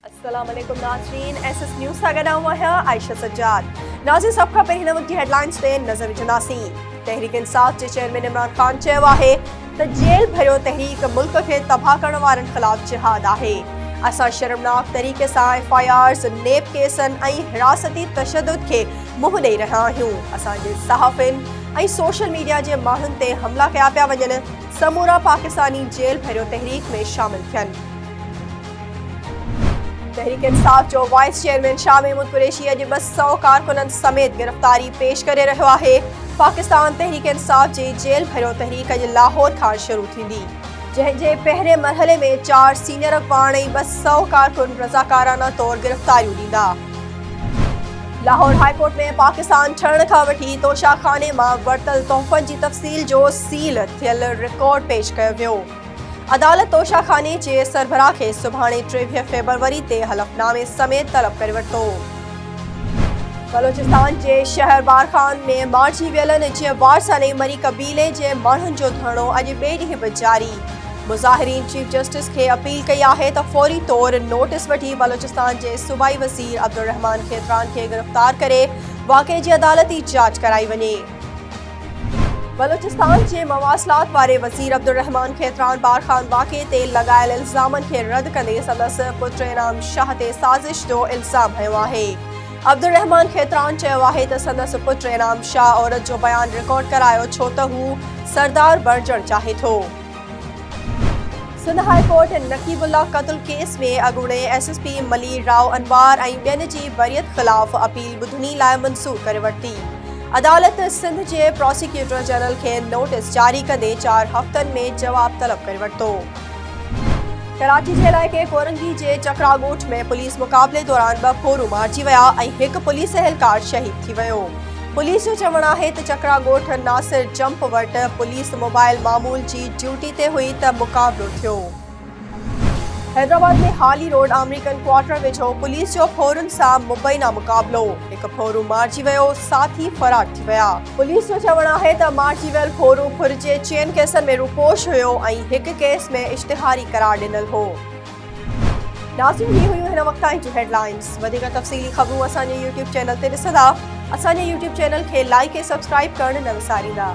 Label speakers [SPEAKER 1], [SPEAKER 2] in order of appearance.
[SPEAKER 1] अस्सलामुअलैकुम नाज़रीन, SS news सां गॾु हुआ है आयशा सज्जाद। नाज़रीन, सब खां पहिरीं वक्त की हेडलाइंस ते नज़र विझंदासीं। तहरीक इंसाफ जे चेयरमैन इमरान खान चयो आहे त जेल भरियो तहरीक मुल्क खे तबाह करण वारनि ख़िलाफ़ जिहाद आहे। असां शर्मनाक तरीक़े सां FIRs, नेब केसनि ऐं हिरासती तशद्दुद खे मुंहुं ॾेई रहिया आहियूं। असांजे सहाफ़िन ऐं सोशल मीडिया जे माण्हुनि ते हमला कया पिया वञनि। समूरा पाकिस्तानी जेल भरियो तहरीक में शामिल थियनि। तहरीक इंसाफ जो वाइस चेयरमैन शाह महमूद कुरैशी अॼु 200 कारकुननि समेत गिरफ़्तारी पेश करे रहियो आहे। पाकिस्तान तहरीक इंसाफ जी जेल भरियो तहरीक अॼु लाहौर खां शुरू थींदी, जंहिंजे पहिरें मरहले में 4 सीनियर अॻवान ऐं 200 कारकुन रज़ाकाराना तौरु गिरफ़्तारियूं ॾींदा। लाहौर हाईकोर्ट में पाकिस्तान छॾण खां वठी तोशाखाने मां वरितल तोहफ़नि जी तफ़सील जो सील थियल रिकॉर्ड पेश कयो वियो। अदालत तोशाखाने जे सरबराह खे सुभाणे 23 फरवरी ते हलफ़नामे समेत तलब करे वरितो। बलोचिस्तान जे शहर बारखान में मारिजी वियलनि जे वारसनि मरी कबीले जे माण्हुनि जो धरणो अॼु ॿिए ॾींहुं बि जारी। मुज़ाहिरीन चीफ जस्टिस खे अपील कई आहे त फौरी तौरु नोटिस वठी बलोचिस्तान जे सूबाई वज़ीर अब्दुर्रहमान खेतरान खे गिरफ़्तार करे वाक़े जी अदालती जांच कराई वञे। बलोचिस्तान जे मवासिलात वारे वज़ीर अब्दुर्रहमान खेतरान बारखान वाक़े ते लॻायल इल्ज़ामनि खे रद्द कंदे संदसि पुट इनाम शाह ते साज़िश जो इल्ज़ाम हयो आहे। अब्दुर्रहमान खेतरान चयो आहे त संदसि पुट इनाम शाह औरत जो बयान रिकॉर्ड करायो छो त हू सरदार बणजणु चाहे थो। Sindh high court Naqeebullah क़त्ल case में अॻूणे SSP मलीर राव अनवार ऐं ॿियनि जी बरियत ख़िलाफ़ अपील ॿुधणी लाइ मंज़ूर करे वरिती। अदालत सिंध जे प्रोसिक्यूटर जनरल खे नोटिस जारी कंदे 4 हफ़्तनि में जवाब तलब करे वरितो। कराची जे इलाइक़े कोरंगी जे चकरा ॻोठ में पुलिस मुक़ाबले दौरान 2 फोरू मारिजी विया ऐं 1 पुलिस एहलकार शहीद थी वियो। पुलिस जो चवणु आहे त चकरा ॻोठ नासिर जंप वटि पुलिस मोबाइल मामूल जी ड्यूटी ते हुई त मुक़ाबलो थियो। हैदराबाद में हाली रोड अमेरिकन क्वार्टर वेझो पुलिस जो फोरनि सां मुबैना मुक़ाबलो। 1 फोरू मारिजी वियो, साथी फरार थी विया। पुलिस जो चवणु आहे त मारिजी वियल फोरू फुर जे 4 केसनि में रूपोश हुयो ऐं 1 केस में इश्तिहारी करार ॾिनल हो। नाज़रीन, ही हुयूं हिन वक़्त ताईं जूं हेडलाइंस। वधीक तफ़सीली ख़बरूं असांजे YouTube चैनल ते ॾिसंदा। असांजे YouTube चैनल खे लाइक ऐं सब्सक्राइब करणु न विसारींदा।